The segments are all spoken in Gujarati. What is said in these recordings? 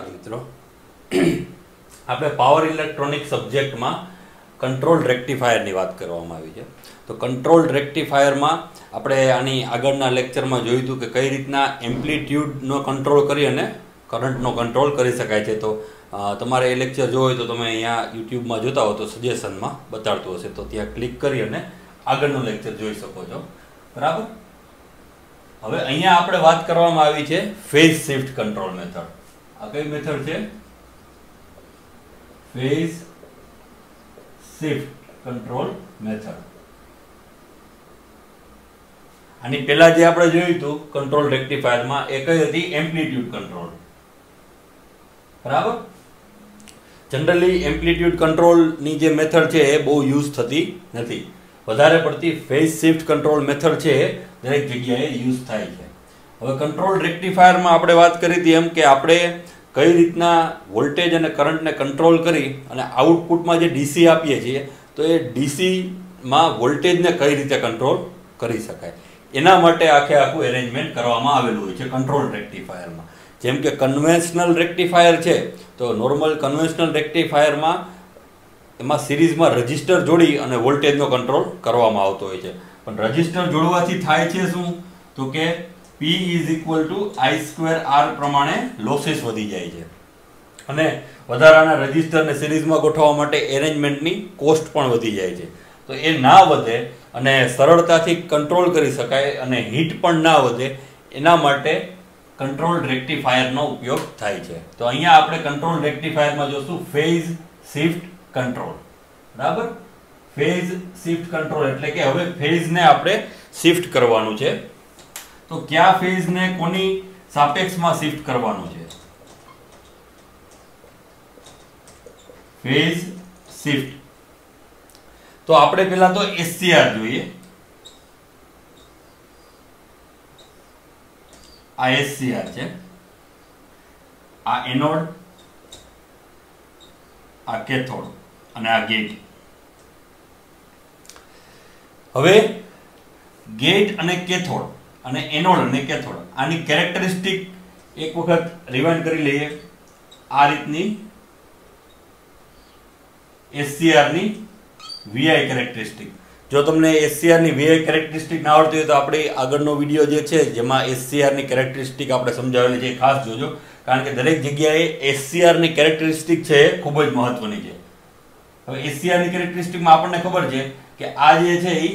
नमस्कार मित्रों આપણે પાવર ઇલેક્ટ્રોનિક સબ્જેક્ટમાં કંટ્રોલ રેક્ટિફાયરની વાત કરવામાં આવી છે। તો કંટ્રોલ રેક્ટિફાયરમાં આપણે આની આગળના લેક્ચરમાં જોયું હતું કે કઈ રીતના એમ્પ્લિટ્યુડનો કંટ્રોલ કરી અને કરંટનો કંટ્રોલ કરી શકાય છે। તો તમારે એ લેક્ચર જોવો હોય તો તમે અહીંયા યુટ્યુબમાં જોતા હો તો સજેશનમાં બતાડતું હશે, તો ત્યાં ક્લિક કરી અને આગળનું લેક્ચર જોઈ શકો છો, બરાબર। હવે અહીંયા આપણે વાત કરવામાં આવી છે ફેઝ શિફ્ટ કંટ્રોલ મેથડ। આ કઈ મેથડ છે? Phase shift control method. આની પહેલા જે આપણે જોયું હતું કંટ્રોલ રેક્ટિફાયરમાં એ કઈ હતી? એમ્પ્લિટ્યુડ કંટ્રોલ, બરાબર। જનરલી એમ્પ્લિટ્યુડ કંટ્રોલની જે મેથડ છે એ બહુ યુઝ થતી નથી, વધારે પડતી ફેઝ શિફ્ટ કંટ્રોલ મેથડ છે દરેક જગ્યાએ યુઝ થાય છે। હવે કંટ્રોલ રેક્ટિફાયરમાં આપણે વાત કરી હતી એમ કે આપણે કઈ રીતના વોલ્ટેજ અને કરંટને કંટ્રોલ કરી અને આઉટપુટમાં જે ડીસી આપીએ છીએ તો એ ડીસીમાં વોલ્ટેજને કઈ રીતે કંટ્રોલ કરી શકાય એના માટે આખું એરેન્જમેન્ટ કરવામાં આવેલું હોય છે કંટ્રોલ રેક્ટિફાયરમાં। જેમ કે કન્વેન્શનલ રેક્ટિફાયર છે તો નોર્મલ કન્વેન્શનલ રેક્ટિફાયરમાં એમાં સિરીઝમાં રજિસ્ટર જોડી અને વોલ્ટેજનો કંટ્રોલ કરવામાં આવતો હોય છે, પણ રજિસ્ટર જોડવાથી થાય છે શું? તો કે P I²R પ્રમાણે લોસીસ વધી જાય છે અને વધારાના રજિસ્ટરને સિરીઝમાં ગોઠવવા માટે એરેન્જમેન્ટની કોસ્ટ પણ વધી જાય છે। તો એ ના વધે અને સરળતાથી કંટ્રોલ કરી શકાય અને હીટ પણ ના વધે એના માટે કંટ્રોલ રેક્ટિફાયરનો ઉપયોગ થાય છે। તો અહીંયા આપણે કંટ્રોલ રેક્ટિફાયરમાં જોશું ફેઝ શિફ્ટ કંટ્રોલ, બરાબર। ફેઝ શિફ્ટ કંટ્રોલ એટલે કે હવે ફેઝને આપણે શિફ્ટ કરવાનું છે। તો કયા ફેઝને કોની સાપેક્ષમાં શિફ્ટ કરવાનું છે? ફેઝ શિફ્ટ તો આપણે પહેલા તો SCR જોઈએ। આ SCR છે, આ એનોડ, આ કેથોડ અને આ ગેટ। હવે ગેટ અને કેથોડ અને એનોડ અને કેથોડ આની કેરેક્ટરિસ્ટિક એક વખત રિવાઇન્ડ કરી લઈએ। આ રીતની SCR ની VI કેરેક્ટરિસ્ટિક। જો તમને SCR ની VI કેરેક્ટરિસ્ટિક ના આવડતી હોય તો આપણે આગળનો વિડિયો જે છે જેમાં SCR ની કેરેક્ટરિસ્ટિક આપણે સમજાવેલી છે ખાસ જોજો, કારણ કે દરેક જગ્યાએ SCR ની કેરેક્ટરિસ્ટિક છે એ ખૂબ જ મહત્વની છે। હવે SCR ની કેરેક્ટરિસ્ટિકમાં આપણને ખબર છે કે આ જે છે એ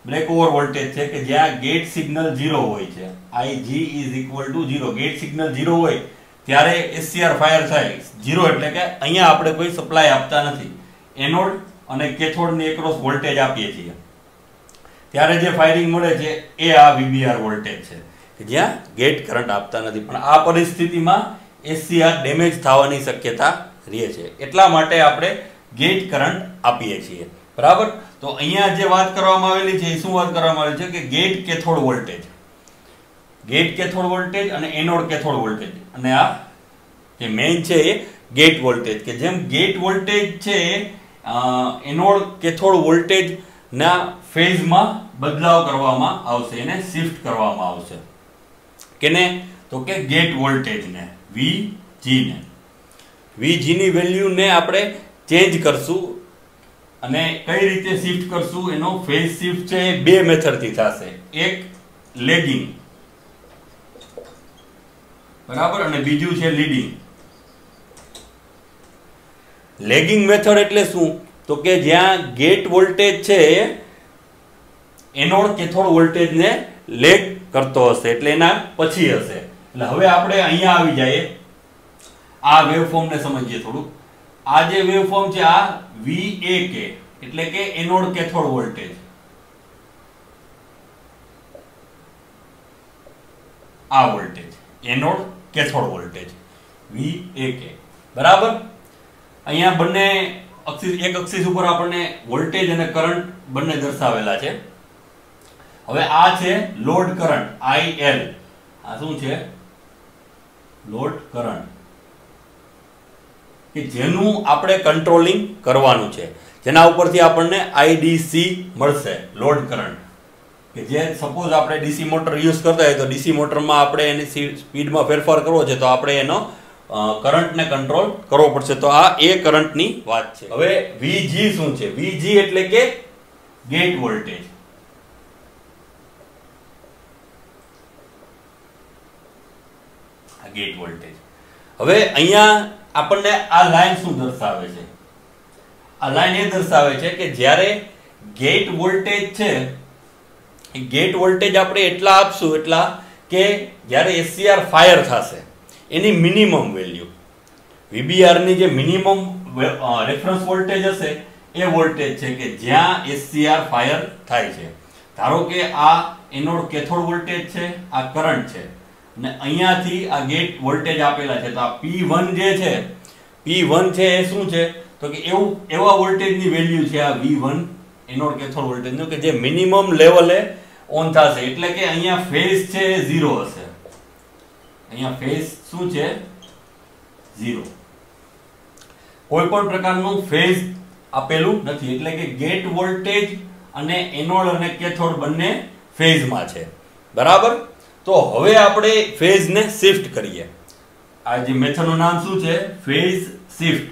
બ્રેક ઓવર વોલ્ટેજ છે કે જ્યાં ગેટ સિગ્નલ 0 હોય છે, IG = 0। ગેટ સિગ્નલ 0 હોય ત્યારે SCR ફાયર થાય 0 એટલે કે અહીંયા આપણે કોઈ સપ્લાય આપતા નથી, એનોડ અને કેથોડની એક્રોસ વોલ્ટેજ આપીએ છીએ ત્યારે જે ફાયરિંગ મળે છે એ આ VBR વોલ્ટેજ છે કે જ્યાં ગેટ કરંટ આપતા નથી, પણ આ પરિસ્થિતિમાં SCR ડેમેજ થવાની શક્યતા રહે છે, એટલા માટે આપણે ગેટ કરંટ આપીએ છીએ, બરાબર। તો અહીંયા જે વાત કરવામાં આવેલી છે એ શું વાત કરવામાં આવેલી છે કે gate cathode voltage, gate cathode voltage અને એનોડ કેથોડ વોલ્ટેજ, અને આ જે મેઇન છે એ ગેટ વોલ્ટેજ કે જેમ ગેટ વોલ્ટેજ છે એનોડ કેથોડ વોલ્ટેજ ના ફેઝમાં બદલાવ કરવામાં આવશે, એને શિફ્ટ કરવામાં આવશે કેને? તો કે ગેટ વોલ્ટેજને VG ને, VG ની વેલ્યુને આપણે ચેન્જ કરશું અને કઈ રીતે શિફ્ટ કરશું એનો ફેઝ શિફ્ટ છે એ બે મેથડથી થશે, એક લેગિંગ, બરાબર, અને બીજું છે લીડિંગ। લેગિંગ મેથડ એટલે શું? તો કે જ્યાં ગેટ વોલ્ટેજ છે એનોડ કેથોડ વોલ્ટેજને લેગ કરતો હશે એટલે એના પછી હશે। એટલે હવે આપણે અહીંયા આવી જઈએ, આ વેવફોર્મને સમજીએ થોડું। આ જે વેવફોર્મ છે આ VAK એટલે કે એનોડ કેથોડ વોલ્ટેજ, આ voltage anode cathode voltage VAK, બરાબર। અહીંયા બંને એક એક્સિસ ઉપર આપણને વોલ્ટેજ અને કરંટ બંને દર્શાવેલા છે। હવે આ છે લોડ કરંટ IL, આ શું છે? લોડ કરંટ કે જેનું આપણે કંટ્રોલિંગ કરવાનું છે, જેના ઉપરથી આપણને IDC મળશે, લોડ કરંટ। કે જે સપોઝ આપણે ડીસી મોટર યુઝ કરતા હોય તો ડીસી મોટરમાં આપણે એની સ્પીડમાં ફેરફાર કરવો છે તો આપણે એનો કરંટને કંટ્રોલ કરવો પડશે. તો આ એ કરંટની વાત છે. હવે VG શું છે? VG એટલે કે ગેટ વોલ્ટેજ. Gate voltage. હવે અહીંયા આપણને આ લાઈન શું દર્શાવે છે? આ લાઈન એ દર્શાવે છે કે જ્યારે ગેટ વોલ્ટેજ છે, ગેટ વોલ્ટેજ આપણે એટલા આપશું એટલા કે જ્યારે SCR ફાયર થશે એની મિનિમમ વેલ્યુ, VBR ની જે મિનિમમ રેફરન્સ વોલ્ટેજ હશે એ વોલ્ટેજ છે કે જ્યાં SCR ફાયર થાય છે. ધારો કે આ એનોડ કેથોડ વોલ્ટેજ છે, આ કરંટ છે અને અહીંયાથી આ ગેટ વોલ્ટેજ આપેલા છે. તો આ P1 જે છે, P1 છે એ શું છે? તો કે એવા વોલ્ટેજની વેલ્યુ છે આ V1 એનોડ કેથોડ વોલ્ટેજનો કે જે મિનિમમ લેવલે ઓન થશે. એટલે કે અહીંયા ફેઝ છે એ 0 હશે. અહીંયા ફેઝ શું છે? 0. કોઈ પણ પ્રકારનું ફેઝ આપેલું નથી. એટલે કે ગેટ વોલ્ટેજ અને એનોડ અને કેથોડ બંને ફેઝમાં છે. બરાબર? તો હવે આપણે ફેઝને શિફ્ટ કરીએ. આ જે મેથડનું નામ શું છે? Phase shift.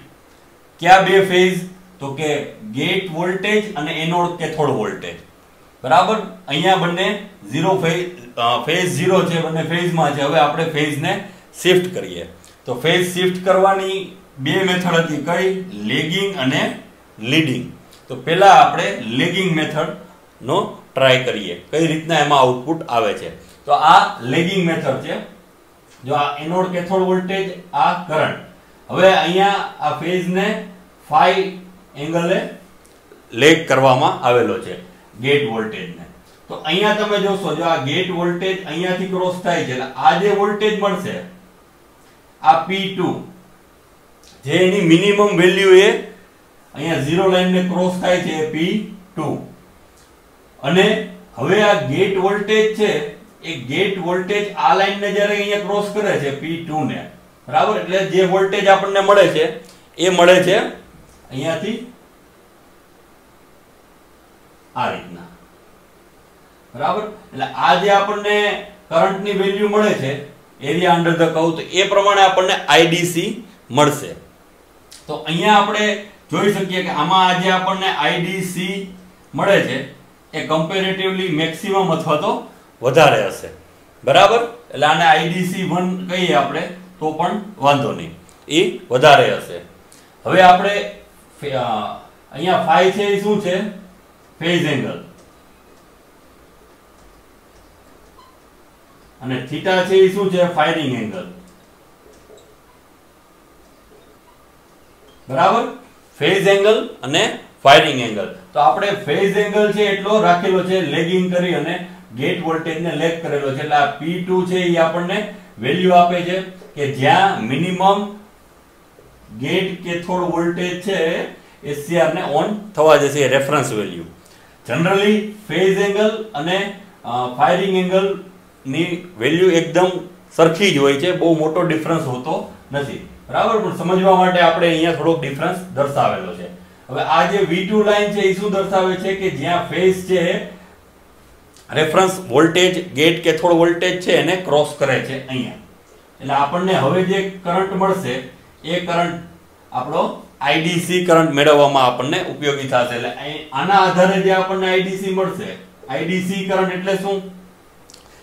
ક્યાં બે ફેઝ? તો કે ગેટ વોલ્ટેજ અને એનોડ કેથોડ વોલ્ટેજ. બરાબર? અહીંયા બંને 0 ફેઝ 0 છે, બંને ફેઝમાં છે. હવે આપણે ફેઝને શિફ્ટ કરીએ. તો ફેઝ શિફ્ટ કરવાની બે મેથડ હતી. કઈ? લેગિંગ અને લીડિંગ. તો પહેલા આપણે લેગિંગ મેથડનો ટ્રાય કરીએ કઈ રીતના એમાં આઉટપુટ આવે છે. તો આ લેગિંગ મેથડ છે. જો આ એનોડ કેથોડ વોલ્ટેજ, આ કરંટ. હવે અહીંયા આ ફેઝને phi એંગલે લેગ કરવામાં આવેલો છે ગેટ વોલ્ટેજને. તો અહીંયા તમે જોશો, જો આ ગેટ વોલ્ટેજ અહીંયાથી ક્રોસ થાય છે એટલે આ જે વોલ્ટેજ મળશે આ P2 જે એની મિનિમમ વેલ્યુ એ અહીંયા 0 લાઈનને ક્રોસ થાય છે P2. અને હવે આ ગેટ વોલ્ટેજ છે એ ગેટ વોલ્ટેજ આ લાઈનને જ્યારે અહીંયા ક્રોસ કરે છે P2 ને, બરાબર? એટલે જે વોલ્ટેજ આપણને મળે છે એ મળે છે અહીંયાથી આ રીતના. બરાબર? એટલે આ જે આપણને કરંટની વેલ્યુ મળે છે એરિયા અંડર ધ કર્વ, તો એ પ્રમાણે આપણને IDC મળશે. તો અહીંયા આપણે જોઈ શકીએ કે આમાં આજે આપણને IDC મળે છે એ કમ્પેરેટિવલી મેક્સિમમ અથવા તો વધારે હશે. બરાબર? એટલે આને IDC1 કહીએ આપણે તો પણ વાંધો નહીં, એ વધારે હશે. હવે આપણે અહીંયા phi છે એ શું છે? Phase angle. અને થીટા છે એ શું છે? Firing angle. બરાબર? ફેઝ એંગલ અને ફાયરિંગ એંગલ. તો આપણે ફેઝ એંગલ છે એટલો રાખેલો છે લેગિંગ કરી અને ગેટ વોલ્ટેજને લેગ કરેલો છે. એટલે આ P2 છે એ આપણને વેલ્યુ આપે છે કે જ્યાં મિનિમમ ગેટ કેથોડ વોલ્ટેજ છે SCR ને ઓન થવા જશે, reference value. Generally phase angle અને ફાયરિંગ એંગલ ની વેલ્યુ એકદમ સરખી જ હોય છે, બહુ મોટો ડિફરન્સ હોતો નથી. બરાબર? પણ સમજવા માટે આપણે અહીંયા થોડોક ડિફરન્સ દર્શાવેલો છે. હવે આ જે V2 લાઈન છે એ શું દર્શાવે છે? કે જ્યાં ફેઝ છે reference voltage gate cathode voltage છે એને ક્રોસ કરે છે અહીંયા. એટલે આપણને હવે જે કરંટ મળશે એ કરંટ આપણો IDC કરંટ મેળવવામાં આપણને ઉપયોગી થશે. એટલે આના આધારે જે આપણને IDC મળશે, IDC કરંટ એટલે શું?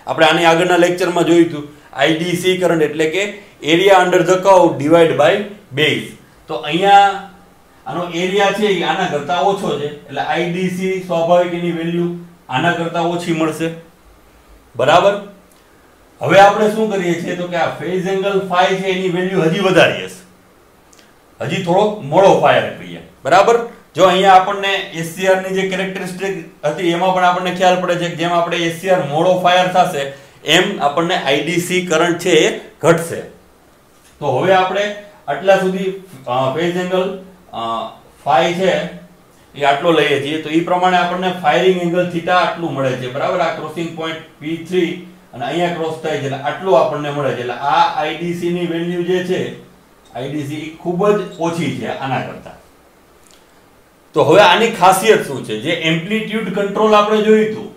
આપણે આની આગળના લેક્ચરમાં જોયું હતું. IDC કરંટ એટલે કે area under the curve divide by base. તો અહીંયા આનો એરિયા છે એ આના કરતા ઓછો છે એટલે IDC સ્વાભાવિક એની વેલ્યુ આના કરતા ઓછી મળશે. બરાબર? હવે આપણે શું કરીએ છીએ તો કે આ ફેઝ એંગલ phi છે એની વેલ્યુ હજી વધારીએ છે, હજી થોડોક મોડો ફાયર કરીએ. બરાબર? જો અહીંયા આપણને SCR ની જે કેરેક્ટરિસ્ટિક હતી એમાં પણ આપણને ખ્યાલ પડે છે કે જેમ આપણે SCR મોડો ફાયર થશે એમ આપણને IDC કરંટ છે એ ઘટશે. તો હવે આપણે આટલા સુધી ફેઝ એંગલ phi છે એ આટલો લઈએ છીએ. તો એ પ્રમાણે આપણને ફાયરિંગ એંગલ થીટા આટલું મળે છે. બરાબર? આ ક્રોસિંગ પોઈન્ટ P3 અને અહીંયા ક્રોસ થાય છે એટલે આટલું આપણને મળે છે. એટલે આ IDC ની વેલ્યુ જે છે IDC ખૂબ જ ઓછી છે આના કરતા. તો હવે આની ખાસિયત શું છે? જે એમ્પ્લિટ્યુડ કંટ્રોલ આપણે જોયું હતું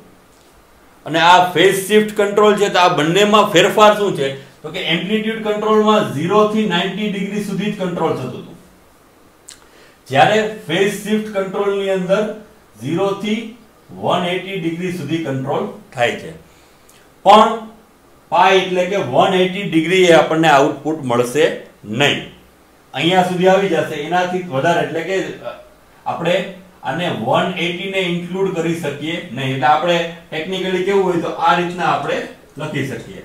અને આ ફેઝ શિફ્ટ કંટ્રોલ છે, તો આ બંનેમાં ફેરફાર શું છે? તો કે એમ્પ્લિટ્યુડ કંટ્રોલમાં 0 થી 90 ડિગ્રી સુધી જ કંટ્રોલ થતું હતું, જ્યારે ફેઝ શિફ્ટ કંટ્રોલની અંદર 0 થી 180 ડિગ્રી સુધી કંટ્રોલ થાય છે. પણ પાઈ એટલે કે 180 ડિગ્રી એ આપણને આઉટપુટ મળશે નહીં. અહીંયા સુધી આવી જશે, એનાથી વધારે એટલે કે આપણે આને 180 ને ઇન્ક્લુડ કરી શકીએ નહીં. એટલે આપણે ટેકનિકલી કેવું હોય તો આ રીતના આપણે લખી શકીએ,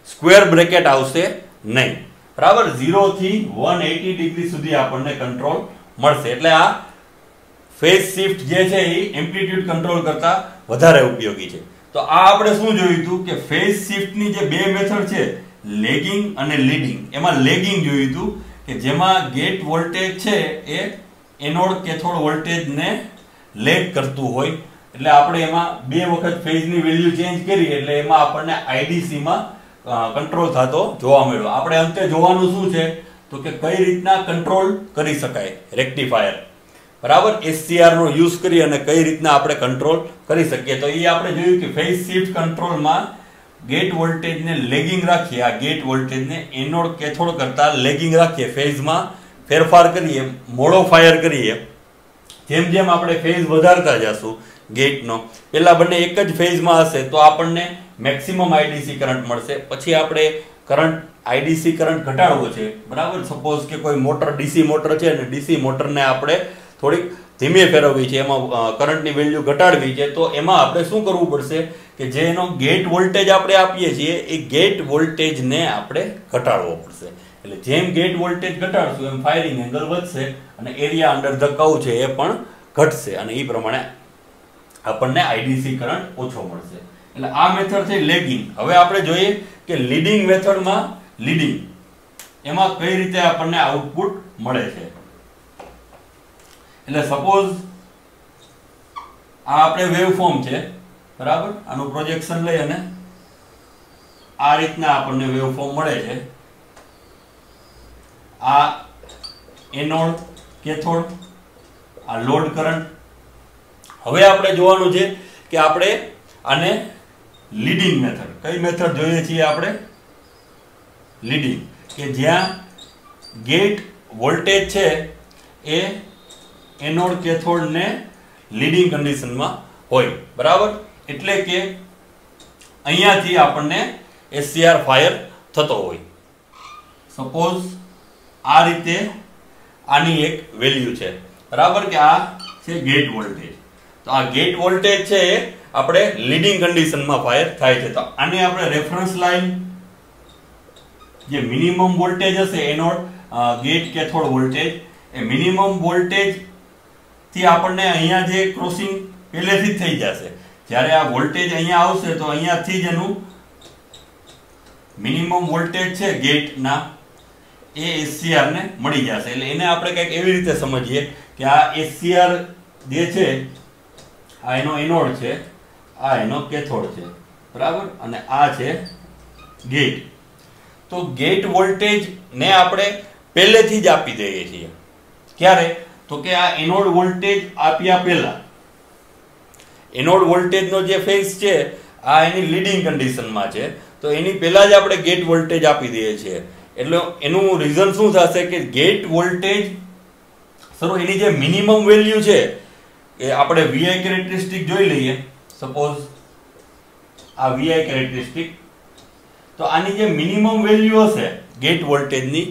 સ્ક્વેર બ્રેકેટ આવશે નહીં. બરાબર, 0 થી 180 ડિગ્રી સુધી આપણને કંટ્રોલ મળશે. એટલે આ ફેઝ શિફ્ટ જે છે એ એમ્પ્લિટ્યુડ કંટ્રોલ કરતા વધારે ઉપયોગી છે. તો આ આપણે શું જોયું હતું કે ફેઝ શિફ્ટની જે બે મેથડ છે, લેગિંગ અને લીડિંગ. એમાં લેગિંગ જોયું હતું કે જેમાં ગેટ વોલ્ટેજ છે એ એનોડ કેથોડ વોલ્ટેજને લેગ કરતું હોય. એટલે આપણે એમાં બે વખત ફેઝની વેલ્યુ ચેન્જ કરી એટલે એમાં આપણને આઈડીસી માં કંટ્રોલ થતો જોવા મળ્યો. આપણે અંતે જોવાનું શું છે તો કે કઈ રીતના કંટ્રોલ કરી શકાય રેક્ટિફાયર. બરાબર, એસસીઆર નો યુઝ કરી અને કઈ રીતના આપણે કંટ્રોલ કરી શકીએ. તો એ આપણે જોયું કે ફેઝ શિફ્ટ કંટ્રોલમાં ગેટ વોલ્ટેજને લેગિંગ રાખીએ, આ ગેટ વોલ્ટેજને એનોડ કેથોડ કરતા લેગિંગ રાખીએ, ફેઝમાં ફેરફાર કરીએ, મોડો ફાયર કરીએ. જેમ જેમ આપણે ફેઝ વધારતા જશું ગેટનો, પહેલા બંને એક જ ફેઝમાં હશે તો આપણને મેક્સિમમ આઈડીસી કરંટ મળશે. પછી આપણે કરંટ આઈડીસી કરંટ ઘટાડવો છે. બરાબર, સપોઝ કે કોઈ મોટર ડીસી મોટર છે અને ડીસી મોટરને આપણે થોડીક ધીમે ફેરવવી છે, એમાં કરંટની વેલ્યુ ઘટાડવી છે, તો એમાં આપણે શું કરવું પડશે કે જે એનો ગેટ વોલ્ટેજ આપણે આપીએ છીએ એ ગેટ વોલ્ટેજને આપણે ઘટાડવો પડશે. એટલે જેમ ગેટ વોલ્ટેજ ઘટાડશું એમ ફાયરિંગ એંગલ વધશે અને એરિયા અંડર ધ કર્વ છે એ પણ ઘટશે અને એ પ્રમાણે આપણને આઈડીસી કરંટ ઓછો મળશે. એટલે આ મેથડ છે લેગિંગ. હવે આપણે જોઈએ કે લીડિંગ મેથડમાં લીડિંગ એમાં કઈ રીતે આપણને આઉટપુટ મળે છે. એટલે સપોઝ આ આપણે વેવફોર્મ છે, બરાબર, આનું પ્રોજેક્શન લઈ અને આ રીતના આપણને વેવફોર્મ મળે છે. આ એનોડ કેથોડ, આ લોડ કરંટ. હવે આપણે જોવાનું છે કે આપણે આને લીડિંગ મેથડ, કઈ મેથડ જોઈએ છીએ આપણે? લીડિંગ, કે જ્યાં ગેટ વોલ્ટેજ છે એ એનોડ કેથોડ ને લીડિંગ કન્ડિશનમાં હોય. બરાબર, એટલે કે અહીંયાથી આપણને એસસીઆર ફાયર થતો હોય. સપોઝ આ રીતે આની એક વેલ્યુ છે, બરાબર, કે આ છે ગેટ વોલ્ટેજ. તો આ ગેટ વોલ્ટેજ છે એ આપણે લીડિંગ કન્ડિશનમાં ફાયર થાય છે. તો આને આપણે રેફરન્સ લાઈન, જે મિનિમમ વોલ્ટેજ હશે એનોડ ગેટ કેથોડ વોલ્ટેજ, એ મિનિમમ વોલ્ટેજ થી આપણને અહીંયા જે ક્રોસિંગ પહેલેથી જ થઈ જશે. જ્યારે આ વોલ્ટેજ અહીંયા આવશે તો અહીંયાથી જ એનું મિનિમમ વોલ્ટેજ છે ગેટના એ એસસીઆર ને મળી જશે. એટલે એને આપણે કંઈક એવી રીતે સમજીએ કે આ એસસીઆર જે છે આ એનો એનોડ છે, આ એનો કેથોડ છે, બરાબર, અને આ છે ગેટ. તો ગેટ વોલ્ટેજ ને આપણે પહેલેથી જ આપી દઈએ છીએ. ક્યારે? તો કે આ એનોડ વોલ્ટેજ આપ્યા પહેલા, એનોડ વોલ્ટેજનો જે ફેઝ છે આ એની લીડિંગ કન્ડિશનમાં છે, તો એની પહેલા જ આપણે ગેટ વોલ્ટેજ આપી દઈએ છીએ. એટલે એનું રીઝન શું થશે કે ગેટ વોલ્ટેજ સરો એની જે મિનિમમ વેલ્યુ છે એ આપણે વીઆઈ કેરેક્ટરિસ્ટિક જોઈ લઈએ. સપોઝ આ વીઆઈ કેરેક્ટરિસ્ટિક, તો આની જે મિનિમમ વેલ્યુ હશે ગેટ વોલ્ટેજની,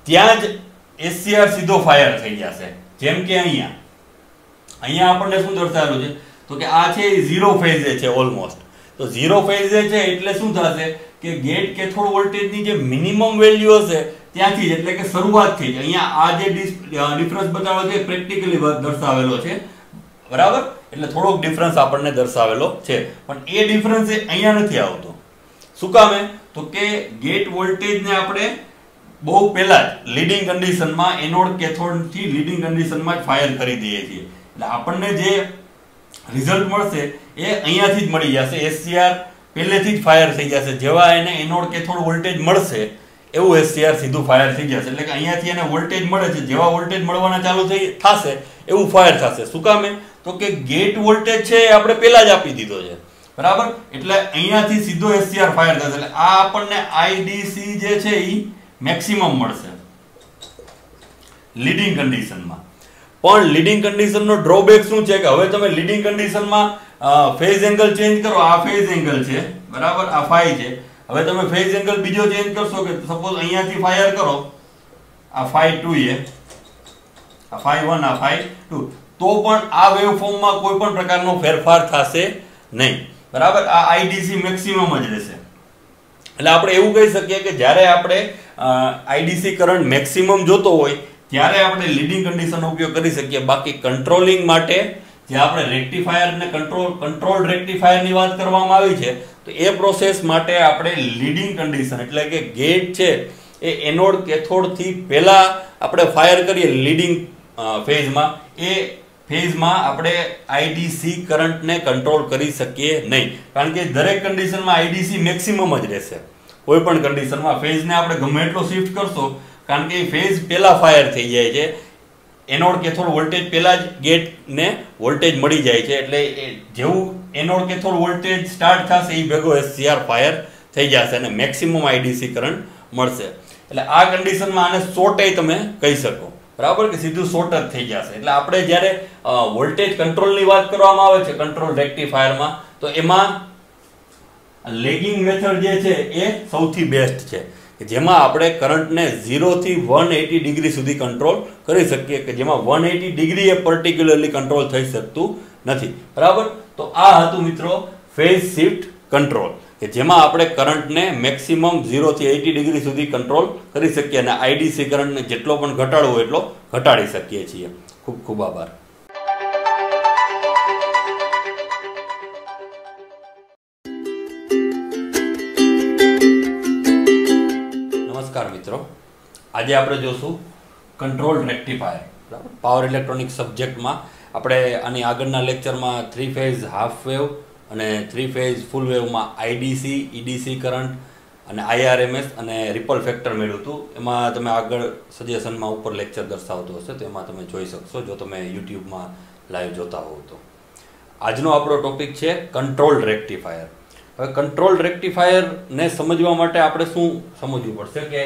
ત્યાં જ એસસીઆર સીધો ફાયર થઈ જશે. જેમ કે અહીંયા આપણને શું દર્શાવેલું છે તો કે આ છે ઝીરો ફેઝે છે ઓલમોસ્ટ. તો ઝીરો ફેઝે છે એટલે શું થશે કે ગેટ કેથોડ વોલ્ટેજની જે મિનિમમ વેલ્યુ હશે ત્યાંથી જ, એટલે કે શરૂઆતથી જ અહીંયા આ જે ડિફરન્સ બતાવેલો છે પ્રેક્ટિકલી દર્શાવેલો છે, બરાબર, એટલે થોડોક ડિફરન્સ આપણને દર્શાવેલો છે, પણ એ ડિફરન્સ અહીંયા નથી આવતો. શું કામે? તો કે ગેટ વોલ્ટેજને આપણે બહુ પહેલા જ લીડિંગ કન્ડિશનમાં એનોડ કેથોડ થી લીડિંગ કન્ડિશનમાં જ ફાયર કરી દઈએ છીએ. એટલે આપણને જે રિઝલ્ટ મળશે એ અહીંયાથી જ મળી જશે. એસસીઆર પહેલેથી જ ફાયર થઈ જશે. જેવા એને એનોડ કેથોડ વોલ્ટેજ મળશે એવું એસસીઆર સીધું ફાયર થઈ જશે. એટલે કે અહીંયાથી એને વોલ્ટેજ મળે છે, જેવા વોલ્ટેજ મળવાના ચાલુ થશે એવું ફાયર થશે. શું કામે? તો કે ગેટ વોલ્ટેજ છે એ આપણે પહેલા જ આપી દીધો છે. બરાબર, એટલે અહીંયાથી સીધો SCR ફાયર થશે, એટલે આ આપણને IDC જે છે એ મેક્સિમમ મળશે લીડિંગ કન્ડિશનમાં. પણ લીડિંગ કન્ડિશનનો ડ્રોબેક શું છે કે હવે તમે લીડિંગ કન્ડિશનમાં ફેઝ એંગલ ચેન્જ કરો. આ ફેઝ એંગલ છે, બરાબર, આ ફાઈ છે. હવે તમે ફેઝ એંગલ બીજો ચેન્જ કરશો કે સપોઝ અહીંયાથી ફાયર કરો, આ ફાઈ 2 છે, આ ફાઈ 1, આ ફાઈ 2, તો પણ આ વેવફોર્મમાં કોઈ પણ પ્રકારનો ફેરફાર થશે નહીં. બરાબર, આ IDC મેક્સિમમ જ રહેશે. એટલે આપણે એવું કહી શકીએ કે જ્યારે આપણે IDC કરંટ મેક્સિમમ જોતો હોય ત્યારે આપણે લીડિંગ કન્ડિશનનો ઉપયોગ કરી શકીએ. બાકી કંટ્રોલિંગ માટે જે આપણે રેક્ટિફાયર ને કંટ્રોલ રેક્ટિફાયરની વાત કરવામાં આવી છે, તો એ પ્રોસેસ માટે આપણે લીડિંગ કન્ડિશન એટલે કે ગેટ છે એ એનોડ કેથોડ થી પહેલા આપણે ફાયર કરીએ લીડિંગ ફેઝમાં, એ ફેઝમાં આપણે IDC કરંટને કંટ્રોલ કરી શકીએ નહીં. કારણ કે દરેક કન્ડિશનમાં IDC મેક્સિમમ જ રહેશે. કોઈ પણ કન્ડિશનમાં ફેઝને આપણે ગમે એટલો શિફ્ટ કરશો, કારણ કે ફેઝ પહેલા ફાયર થઈ જાય છે, એનોડ કેથોડ વોલ્ટેજ પહેલા જ ગેટને વોલ્ટેજ મળી જાય છે, એટલે જેવું એનોડ કેથોડ વોલ્ટેજ સ્ટાર્ટ થશે એ ભેગો SCR ફાયર થઈ જશે અને મેક્સિમમ IDC કરંટ મળશે. એટલે આ કન્ડિશનમાં આને શોર્ટ તમે કહી શકો. બરાબર, કે સીધું શોર્ટ જ થઈ જશે. એટલે આપણે જ્યારે વોલ્ટેજ કંટ્રોલની વાત કરવામાં આવે છે કંટ્રોલ રેક્ટિફાયરમાં, તો એમાં લેગિંગ મેથડ જે છે એ સૌથી બેસ્ટ છે, કે જેમાં આપણે કરંટને 0 થી 180 ડિગ્રી સુધી કંટ્રોલ કરી શકીએ, કે જેમાં 180 ડિગ્રી એ પર્ટિક્યુલરલી કંટ્રોલ થઈ શકતું નથી. બરાબર, તો આ હતું મિત્રો ફેઝ શિફ્ટ કંટ્રોલ, કે જેમાં આપણે કરંટને મેક્સિમમ 0 થી 80 ડિગ્રી સુધી કંટ્રોલ કરી શકીએ અને IDC કરંટને જેટલો પણ ઘટાડવો હોય એટલો ઘટાડી શકીએ છીએ. ખૂબ ખૂબ આભાર. નમસ્કાર મિત્રો, આજે આપણે જોશું કંટ્રોલ રેક્ટિફાયર. બરાબર, પાવર ઇલેક્ટ્રોનિક સબ્જેક્ટમાં આપણે આની આગળના લેક્ચરમાં 3 ફેઝ હાફ વેવ અને 3 ફેઝ ફૂલ વેવમાં IDC, EDC કરંટ અને IRMS અને રિપલ ફેક્ટર મેળવ્યું હતું. એમાં તમે આગળ સજેશનમાં ઉપર લેક્ચર દર્શાવતો હશે, તો એમાં તમે જોઈ શકશો જો તમે યુટ્યુબમાં લાઈવ જોતા હોવ તો. આજનો આપણો ટોપિક છે કંટ્રોલ રેક્ટિફાયર. હવે કંટ્રોલ રેક્ટિફાયરને સમજવા માટે આપણે શું સમજવું પડશે કે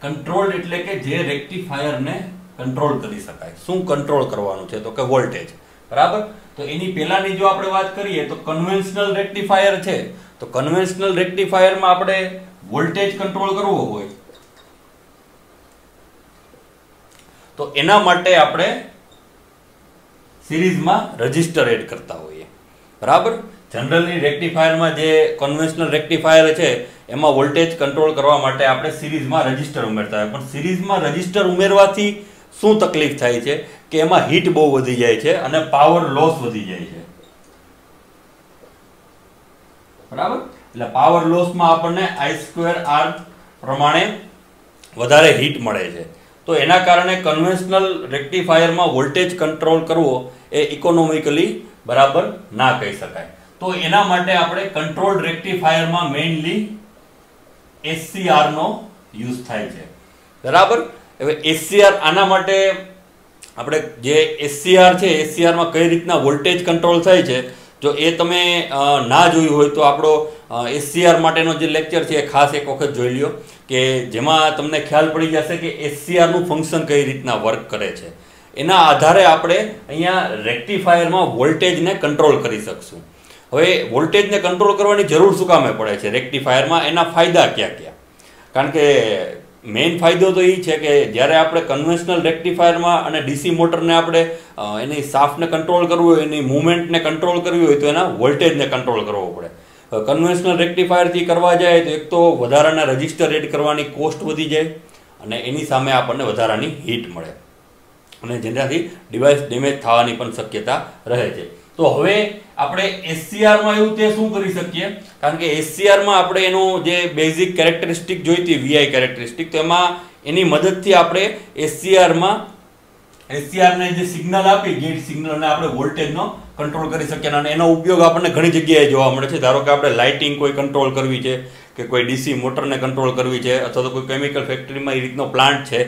કંટ્રોલ એટલે કે જે રેક્ટિફાયરને કંટ્રોલ કરી શકાય. શું કંટ્રોલ કરવાનું છે? તો કે વોલ્ટેજ. બરાબર, તો એની પહેલાની જો આપણે વાત કરીએ તો કન્વેન્શનલ રેક્ટિફાયર છે, તો કન્વેન્શનલ રેક્ટિફાયરમાં આપણે વોલ્ટેજ કંટ્રોલ કરવો હોય તો એના માટે આપણે સિરીઝમાં રેઝિસ્ટર એડ કરતા હોઈએ. બરાબર, જનરલી રેક્ટિફાયરમાં જે કન્વેન્શનલ રેક્ટિફાયર છે એમાં વોલ્ટેજ કંટ્રોલ કરવા માટે આપણે સિરીઝમાં રેઝિસ્ટર ઉમેરતા હોય. પણ સિરીઝમાં રેઝિસ્ટર ઉમેરવાથી શું તકલીફ થાય છે કે એમાં હીટ બહુ વધી જાય છે અને પાવર લોસ વધી જાય છે. બરાબર, એટલે પાવર લોસમાં આપણને I2R પ્રમાણે વધારે હીટ મળે છે. તો એના કારણે કન્વેન્શનલ રેક્ટિફાયરમાં વોલ્ટેજ કંટ્રોલ કરવો એ ઇકોનોમિકલી બરાબર ના કહી શકાય. તો એના માટે આપણે કંટ્રોલ રેક્ટિફાયરમાં મેઇનલી SCR નો યુઝ થાય છે. બરાબર, હવે SCR આના માટે આપણે જે SCR છે, SCR માં કઈ રીતના વોલ્ટેજ કંટ્રોલ થાય છે, જો એ તમે ના જોયું હોય તો આપણો SCR માટેનો જે લેક્ચર છે એ ખાસ એક વખત જોઈ લ્યો, કે જેમાં તમને ખ્યાલ પડી જશે કે SCR નું ફંક્શન કઈ રીતના વર્ક કરે છે. એના આધારે આપણે અહીંયા રેક્ટિફાયરમાં વોલ્ટેજને કંટ્રોલ કરી શકશું. હવે વોલ્ટેજને કંટ્રોલ કરવાની જરૂર શું કામે પડે છે રેક્ટિફાયરમાં? એના ફાયદા ક્યાં ક્યાં? કારણ કે મેઇન ફાયદો તો એ છે કે જ્યારે આપણે કન્વેન્શનલ રેક્ટિફાયરમાં અને DC મોટરને આપણે એની શાફ્ટને કંટ્રોલ કરવું હોય, એની મૂવમેન્ટને કંટ્રોલ કરવી હોય તો એના વોલ્ટેજને કંટ્રોલ કરવો પડે. કન્વેન્શનલ રેક્ટિફાયરથી કરવા જાય તો એક તો વધારાના રજિસ્ટર એડ કરવાની કોસ્ટ વધી જાય અને એની સામે આપણને વધારાની હીટ મળે અને જેનાથી ડિવાઇસ ડેમેજ થવાની પણ શક્યતા રહે છે. તો હવે આપણે SCRમાં એવું તે શું કરી શકીએ? કારણ કે SCRમાં આપણે એનું જે બેઝિક કેરેક્ટરિસ્ટિક જોઈતી VI કેરેક્ટરિસ્ટિક, તો એમાં એની મદદથી આપણે SCRને જે સિગ્નલ આપી ગેટ સિગ્નલને આપણે વોલ્ટેજનો કંટ્રોલ કરી શકીએ અને એનો ઉપયોગ આપણને ઘણી જગ્યાએ જોવા મળે છે. ધારો કે આપણે લાઇટિંગ કોઈ કંટ્રોલ કરવી છે કે કોઈ DC મોટરને કંટ્રોલ કરવી છે અથવા તો કોઈ કેમિકલ ફેક્ટરીમાં એ રીતનો પ્લાન્ટ છે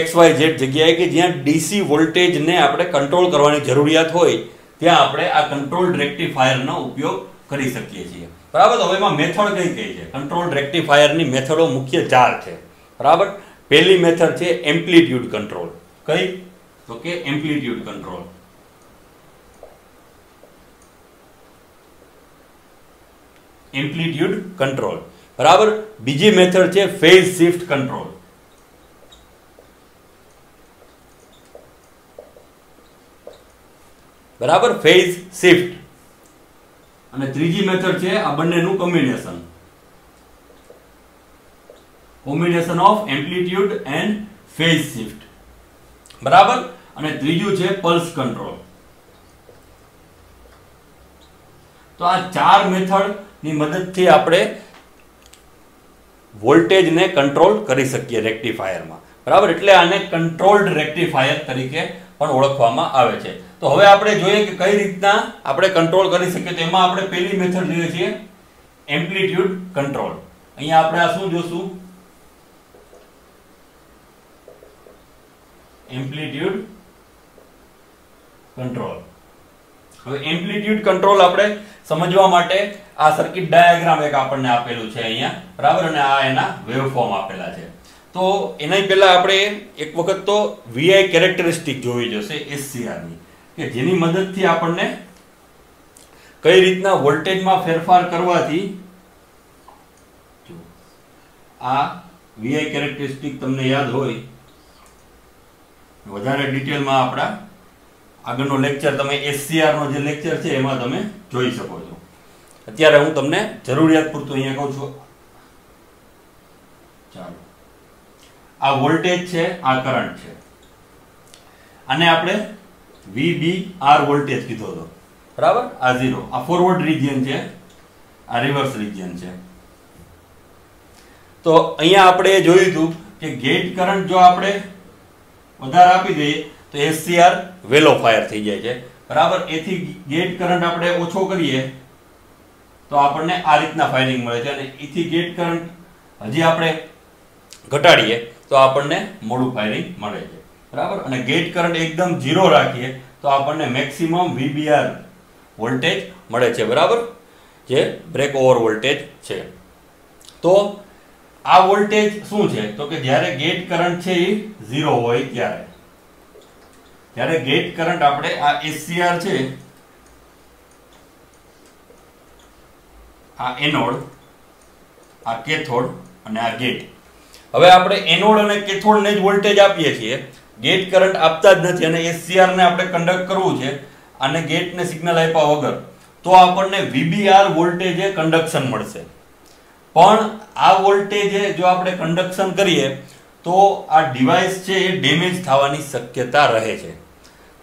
XYZ જગ્યાએ કે જ્યાં DC વોલ્ટેજને આપણે કંટ્રોલ કરવાની જરૂરિયાત હોય, ત્યાં આપણે આ કંટ્રોલ રેક્ટિફાયરનો ઉપયોગ કરી શકીએ છીએ. બરાબર. તો હવે એમાં મેથડ કઈ કઈ છે? કંટ્રોલ રેક્ટિફાયરની મેથડો મુખ્ય 4 છે. બરાબર. પહેલી મેથડ છે એમ્પ્લિટ્યુડ કંટ્રોલ. કઈ? તો કે એમ્પ્લિટ્યુડ કંટ્રોલ. Amplitude control. બરાબર. બીજી મેથડ છે ફેઝ શિફ્ટ કંટ્રોલ. બરાબર. Phase shift. અને ત્રીજી મેથડ છે આ બંનેનું combination. Combination of amplitude and phase shift. બરાબર. અને ત્રીજું છે પલ્સ કંટ્રોલ. તો આ 4 મેથડ ની મદદથી આપણે વોલ્ટેજને કંટ્રોલ કરી શકીએ રેક્ટિફાયરમાં. બરાબર. એટલે આને કંટ્રોલ્ડ રેક્ટિફાયર તરીકે પણ ઓળખવામાં આવે છે. તો હવે આપણે જોઈએ કે કઈ રીતના આપણે કંટ્રોલ કરી શકીએ. તો એમાં આપણે પહેલી મેથડ જોઈએ છીએ એમ્પ્લિટ્યુડ કંટ્રોલ. અહીંયા આપણે આ શું જોશું? Amplitude control. હવે એમ્પ્લિટ્યુડ કંટ્રોલ આપણે સમજવા માટે આ સર્કિટ ડાયાગ્રામ એક આપણને આપેલું છે અહીંયા. બરાબર. અને આ એના વેવફોર્મ આપેલા છે. તો એના પહેલા આપણે એક વખત તો VI કેરેક્ટરિસ્ટિક જોવી જોશે SCR ની, કે જેની મદદથી આપણને કઈ રીતના વોલ્ટેજમાં ફેરફાર કરવાથી આ VI કેરેક્ટરિસ્ટિક તમને યાદ હોય, વધારે ડિટેલમાં આપણા આગળનો લેક્ચર તમે SCR નો જે લેક્ચર છે એમાં તમે જોઈ શકો છો. અત્યારે હું તમને જરૂરિયાત પૂરતું અહીંયા કહું છું. ચાલો, આ વોલ્ટેજ છે, આ કરંટ છે. આને આપણે VBR વોલ્ટેજ કીધો હતો. બરાબર. આ 0, આ ફોરવર્ડ રિજિયન છે, આ રિવર્સ રિજિયન છે. તો અહીંયા આપણે જોયું હતું કે ગેટ કરંટ જો આપણે વધારે આપી દઈએ તો SCR વેલો ફાયર થઈ જાય છે. બરાબર. એથી ગેટ કરંટ આપણે ઓછો કરીએ તો આપણને આ રીતના ફાયરિંગ મળે છે. અને એથી ગેટ કરંટ હજી આપણે ઘટાડીએ તો આપણને મોડું ફાયરિંગ મળે છે. બરાબર. અને ગેટ કરંટ એકદમ 0 રાખીએ તો આપણને મેક્સિમમ VBR વોલ્ટેજ મળે છે. બરાબર. જે બ્રેક ઓવર વોલ્ટેજ છે. તો આ વોલ્ટેજ શું છે? તો કે જ્યારે ગેટ કરંટ છે એ 0 હોય ત્યારે, જ્યારે ગેટ કરંટ આપણે આ SCR છે, આ એનોડ, આ કેથોડ અને આ ગેટ. હવે આપણે એનોડ અને કેથોડને જ વોલ્ટેજ આપીએ છીએ, ગેટ કરંટ આપતા જ નથી. અને SCR ને આપણે કન્ડક્ટ કરવું છે અને ગેટને સિગ્નલ આપ્યા વગર, તો આપણને VBR વોલ્ટેજે કન્ડક્શન મળશે. પણ આ વોલ્ટેજે જો આપણે કન્ડક્શન કરીએ તો આ ડિવાઇસ છે એ ડેમેજ થવાની શક્યતા રહે છે.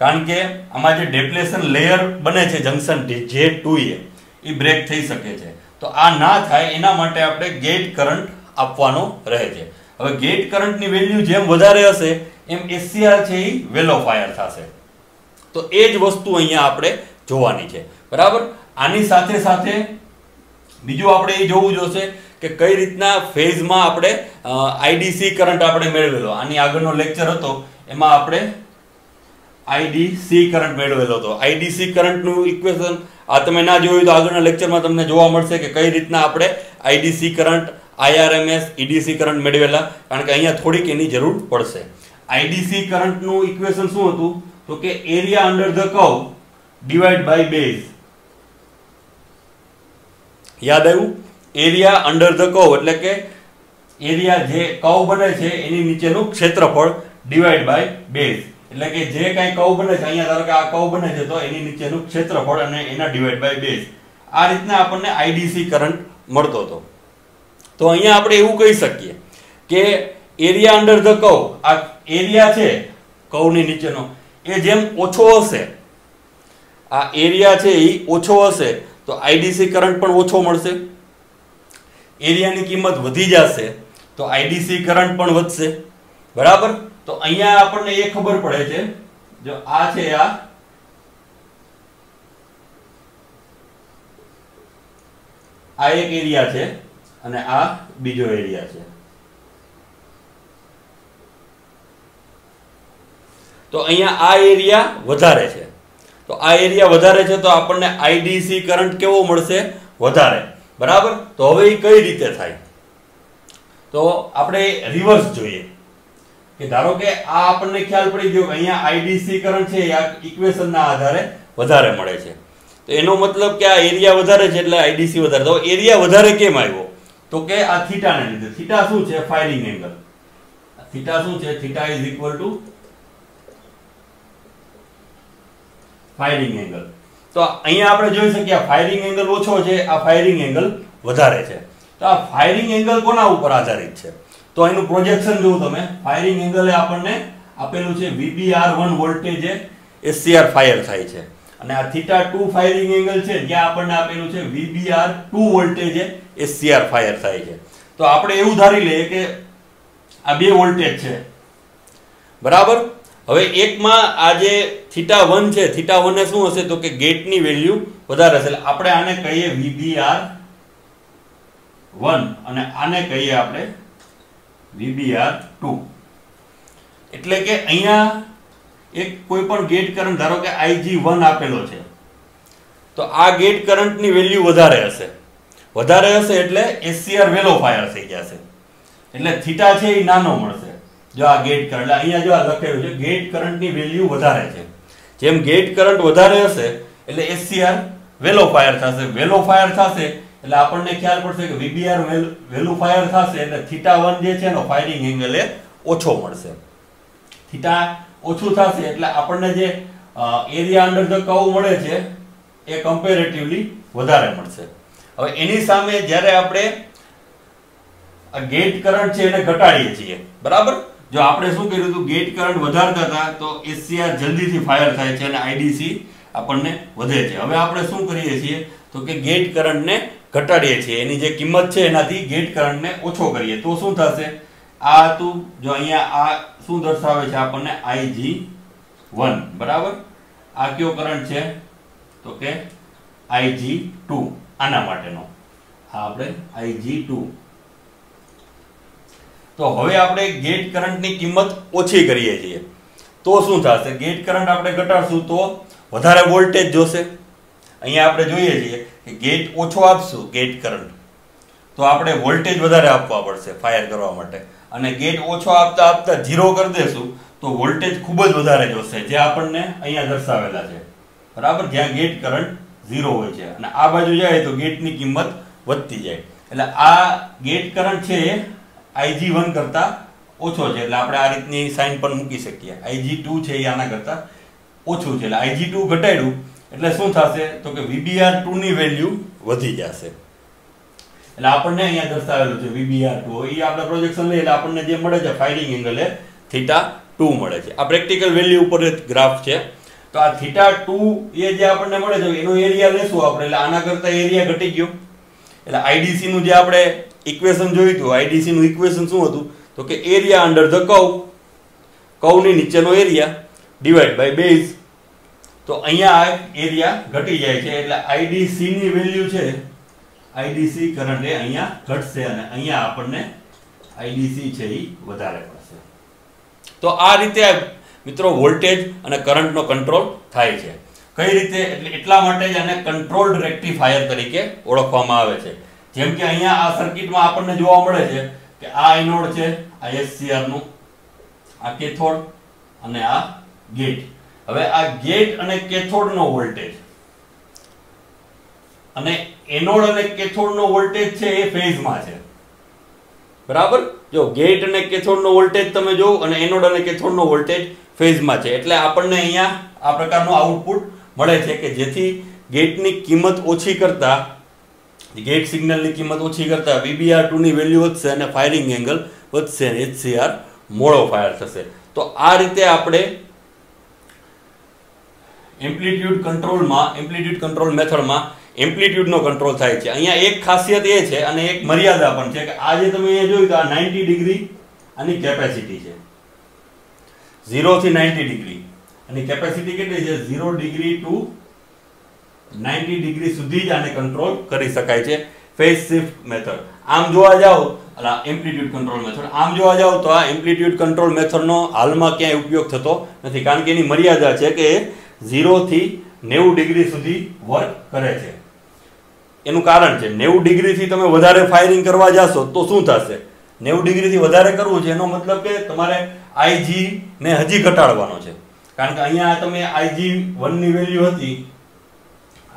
કારણ કે આમાં જે ડેપ્લેશન લેયર બને છે જંકશન J2A, એ બ્રેક થઈ શકે છે. તો આ ના થાય એના માટે આપણે ગેટ કરંટ આપવાનો રહે છે. હવે ગેટ કરંટની વેલ્યુ જેમ વધારે હશે એમ SCR છે એ વેલો ફાયર થશે. તો એ જ વસ્તુ અહીંયા આપણે જોવાની છે. બરાબર. આની સાથે સાથે બીજું આપણે એ જોવું જોશે કે કઈ રીતના ફેઝમાં આપણે IDC કરંટ આપણે મેળવેલો. આની આગળનો લેક્ચર હતો એમાં આપણે IDC કરંટ મેળવેલો હતો. IDC કરંટનું ઇક્વેશન આ તમે ના જોયું તો આગળના લેક્ચરમાં તમને જોવા મળશે કે કઈ રીતના આપણે IDC current, IRMS, EDC current મેળવેલા. કારણ કે અહીંયા થોડીક એની જરૂર પડશે. IDC કરંટનું ઇક્વેશન શું હતું? તો કે area under the curve divide by base. યાદ આવ્યું? એરિયા અંડર ધ કર્વ એટલે કે એરિયા જે કર્વ બને છે એની નીચેનું ક્ષેત્રફળ ડિવાઇડ બાય બેઝ. એટલે કે જે કાંઈ કર્વ બને છે, અહીંયા ધારો કે આ કર્વ બને છે તો એની નીચેનું ક્ષેત્રફળ અને એના ડિવાઇડ બાય બેઝ. આ રીતના આપણને IDC કરંટ મળતો હતો. તો અહીંયા આપણે એવું કહી શકીએ કે એરિયા અંડર ધ કર્વ, આ એરિયા છે કર્વની નીચેનો, એ જેમ ઓછો હશે, આ એરિયા છે એ ઓછો હશે તો IDC કરંટ પણ ઓછો મળશે. એરિયાની કિંમત વધી જશે તો IDC કરંટ પણ વધશે. બરાબર. તો અહીંયા આપણને એ ખબર પડે છે, જો આ છે આ એક એરિયા છે અને આ બીજો એરિયા છે. તો અહીંયા આ એરિયા વધારે છે. તો આ એરિયા વધારે છે તો આપણને આઈડીસી કરંટ કેવો મળશે? વધારે. બરાબર. તો હવે એ કઈ રીતે થાય? તો આપણે રિવર્સ જોઈએ કે ધારો કે આ આપણને ખ્યાલ પડી ગયો કે અહીંયા આઈડીસી કરંટ છે આ ઇક્વેશનના આધારે વધારે મળે છે. તો એનો મતલબ કે આ એરિયા વધારે છે એટલે આઈડીસી વધારે. તો એરિયા વધારે કેમ આવ્યો? તો કે આ થીટાને લીધે. થીટા શું છે? Firing angle. થીટા શું છે? Theta is equal to firing angle. તો અહીંયા આપણે જોઈ શકીએ આ ફાયરિંગ એંગલ ઓછો છે, આ ફાયરિંગ એંગલ વધારે છે. તો આ ફાયરિંગ એંગલ કોના ઉપર આધારિત છે? તો એનું પ્રોજેક્શન જોવું તમે. ફાયરિંગ એંગલ આપણને આપેલું છે VBR1 વોલ્ટેજ SCR ફાયર થાય છે અને આ θ2 ફાયરિંગ એંગલ છે જ્યાં આપણને આપેલું છે VBR2 વોલ્ટેજ SCR ફાયર થાય છે. તો આપણે એવું ધારી લઈએ કે આ બે વોલ્ટેજ છે. બરાબર. હવે એકમાં આ જે θ1 છે, θ1 એ શું હશે? તો કે ગેટની વેલ્યુ વધારે હશે. એટલે આપણે આને કહીએ VBR1 અને આને કહીએ આપણે VBR2. એટલે કે અહીંયા એક કોઈ પણ ગેટ કરંટ ધારો કે IG1 આપેલો છે તો આ ગેટ કરંટની વેલ્યુ વધારે હશે. વધારે હશે એટલે SCR વેલો ફાયર થઈ જશે. એટલે થીટા છે એ નાનો મળશે. જો આ ગેટ કરંટ અહીંયા જો આ લખેલું છે ગેટ કરંટની વેલ્યુ વધારે છે. જેમ ગેટ કરંટ વધારે હશે એટલે SCR વેલો ફાયર થશે. વેલો ફાયર થશે એટલે આપણને ખ્યાલ પડશે કે VBR વેલું ફાયર થશે એટલે θ1 જે છે એનો ફાયરિંગ એંગલ એ ઓછો મળશે. થીટા ઓછું થશે એટલે આપણને જે એરિયા અંડર ધ કર્વ મળે છે એ કમ્પેરેટિવલી વધારે મળશે. હવે એની સામે જ્યારે આપણે આ ગેટ કરંટ છે એને ઘટાડીએ છીએ. બરાબર. જો આપણે શું કર્યું હતું? ગેટ કરંટ વધારતા હતા તો SCR જલ્દીથી ફાયર થાય છે અને આઈડીસી આપણને વધે છે. હવે આપણે શું કરીએ છીએ? તો કે ગેટ કરંટને ઘટાડીએ છીએ. એની જે કિંમત છે એનાથી ગેટ કરંટને ઓછો કરીએ તો શું થશે? આ હતું જો અહીંયા આ શું દર્શાવે છે આપણને? IG1. બરાબર. આ કયો કરંટ છે? તો કે IG2. આના માટેનો આ આપણે IG2. તો હવે આપણે ગેટ કરંટની કિંમત ઓછી કરીએ છીએ તો શું થશે? ગેટ કરંટ આપણે ઘટાડશું તો વધારે વોલ્ટેજ જોશે. અહીંયા આપણે જોઈએ છીએ કે ગેટ ઓછો આપશું ગેટ કરંટ તો આપણે વોલ્ટેજ વધારે આપવા પડશે ફાયર કરવા માટે. અને ગેટ ઓછો આપતા આપતા 0 કરી દેશું તો વોલ્ટેજ ખૂબ જ વધારે જોશે જે આપણને અહીંયા દર્શાવેલા છે. બરાબર. જ્યાં ગેટ કરંટ 0 હોય છે અને આ બાજુ જાય તો ગેટની કિંમત વધતી જાય. એટલે આ ગેટ કરંટ છે એ IG1 કરતા ઓછો છે એટલે આપણે આ રીતની સાઇન પણ મૂકી શકીએ. IG2 છે એ આના કરતા ઓછું છે એટલે IG2 ઘટાડ્યું એટલે શું થશે? તો કે VBR2 ની વેલ્યુ વધી જશે. એટલે આપણને અહીંયા દર્શાવેલું છે VBR2 એ આપણે પ્રોજેક્શન લઈએ એટલે આપણને જે મળે છે ફાયરિંગ એંગલ એ θ2 મળે છે. આ પ્રેક્ટિકલ વેલ્યુ ઉપર ગ્રાફ છે. તો આ θ2 એ જે આપણને મળે છે એનો એરિયા લેશું આપણે એટલે આના કરતા એરિયા ઘટી ગયો. એટલે આઈડીસી નું જે આપણે ઇક્વેશન જોયું હતું આઈડીસી નું ઇક્વેશન શું હતું? તો કે એરિયા અંડર ધ કર્વ, કર્વની નીચેનો એરિયા ડિવાઇડ બાય બેઝ. તો અહીંયા આ એરિયા ઘટી જાય છે એટલે આઈડીસી ની વેલ્યુ છે આઈડીસી કરંટ એ અહીંયા ઘટશે અને અહીંયા આપણને આઈડીસી છે એ વધારે પડશે. તો આ રીતે મિત્રો વોલ્ટેજ અને કરંટનો કંટ્રોલ થાય છે. કઈ રીતે? એટલે એટલા માટે જ આને કંટ્રોલ્ડ રેક્ટિફાયર તરીકે ઓળખવામાં આવે છે. જેમ કે અહીંયા આ સર્કિટમાં આપણને જોવા મળે છે કે આ એનોડ છે, આ SCR નું, આ કેથોડ અને આ ગેટ. હવે આ ગેટ અને કેથોડનો વોલ્ટેજ અને એનોડ અને કેથોડનો વોલ્ટેજ છે એ ફેઝમાં છે. બરાબર. જો ગેટ અને કેથોડનો વોલ્ટેજ તમે જો અને એનોડ અને કેથોડનો વોલ્ટેજ ફેઝમાં છે એટલે આપણને અહીંયા આ પ્રકારનું આઉટપુટ મળે છે કે જેથી ગેટની કિંમત ઓછી કરતા ગેટ સિગ્નલની કિંમત ઓછી કરતા VBR2 ની વેલ્યુ વધશે અને ફાયરિંગ એંગલ વધશે અને HCR મોડો ફાયર થશે. તો આ રીતે આપણે એમ્પ્લિટ્યુડ કંટ્રોલ મેથડમાં એમ્પ્લિટ્યુડનો કંટ્રોલ થાય છે. અહીંયા એક ખાસિયત એ છે અને એક મર્યાદા પણ છે કે આ જે તમે અહીંયા જોયું તો આ 90 ડિગ્રી આની કેપેસિટી છે 0 થી 90 ડિગ્રી અને કેપેસિટી કેટલી છે 0 ડિગ્રી ટુ 90 ડિગ્રી સુધી જ આને કંટ્રોલ કરી શકાય છે ફેઝ શિફ્ટ મેથડ. આમ જોવા જાવ એમ્પ્લિટ્યુડ કંટ્રોલ મેથડ આમ જોવા જાવ તો આ એમ્પ્લિટ્યુડ કંટ્રોલ મેથડનો હાલમાં ક્યાંય ઉપયોગ થતો નથી કારણ કે એની મર્યાદા છે કે 0 થી 90 ડિગ્રી સુધી વર્ક કરે છે. એનું કારણ છે 90 ડિગ્રીથી તમે વધારે ફાયરિંગ કરવા જાશો તો શું થશે? 90 ડિગ્રીથી વધારે કરવું છે એનો મતલબ કે તમારે IG ને હજી ઘટાડવાનો છે. કારણ કે અહીંયા તમે IG1 ની વેલ્યુ હતી,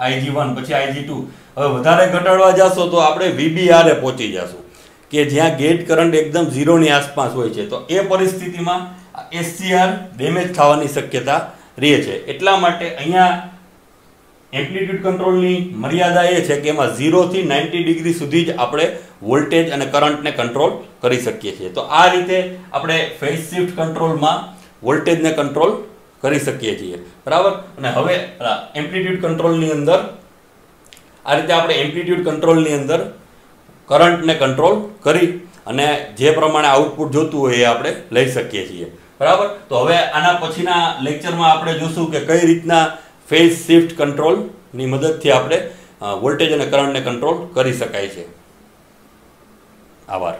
IG1 પછી IG2, હવે વધારે ઘટાડવા જાશો તો આપણે VBR એ પહોંચી જશું કે જ્યાં ગેટ કરંટ એકદમ 0 ની આસપાસ હોય છે. તો એ પરિસ્થિતિમાં SCR ડેમેજ થવાની શક્યતા રહે છે. એટલા માટે અહીંયા એમ્પ્લિટ્યુડ કંટ્રોલની મર્યાદા એ છે કે એમાં 0 થી 90 ડિગ્રી સુધી જ આપણે વોલ્ટેજ અને કરંટને કંટ્રોલ કરી શકીએ છીએ. તો આ રીતે આપણે ફેઝ શિફ્ટ કંટ્રોલમાં વોલ્ટેજને કંટ્રોલ કરી શકીએ છીએ, બરાબર. અને હવે એમ્પ્લિટ્યુડ કંટ્રોલની અંદર આ રીતે આપણે એમ્પ્લિટ્યુડ કંટ્રોલની અંદર કરંટને કંટ્રોલ કરી અને જે પ્રમાણે આઉટપુટ જોતું હોય એ આપણે લઈ શકીએ છીએ, બરાબર. તો હવે આના પછીના લેક્ચરમાં આપણે જોશું કે કઈ રીતના ફેઝ શિફ્ટ કંટ્રોલની મદદથી આપણે વોલ્ટેજ અને કરંટને કંટ્રોલ કરી શકાય છે. આભાર.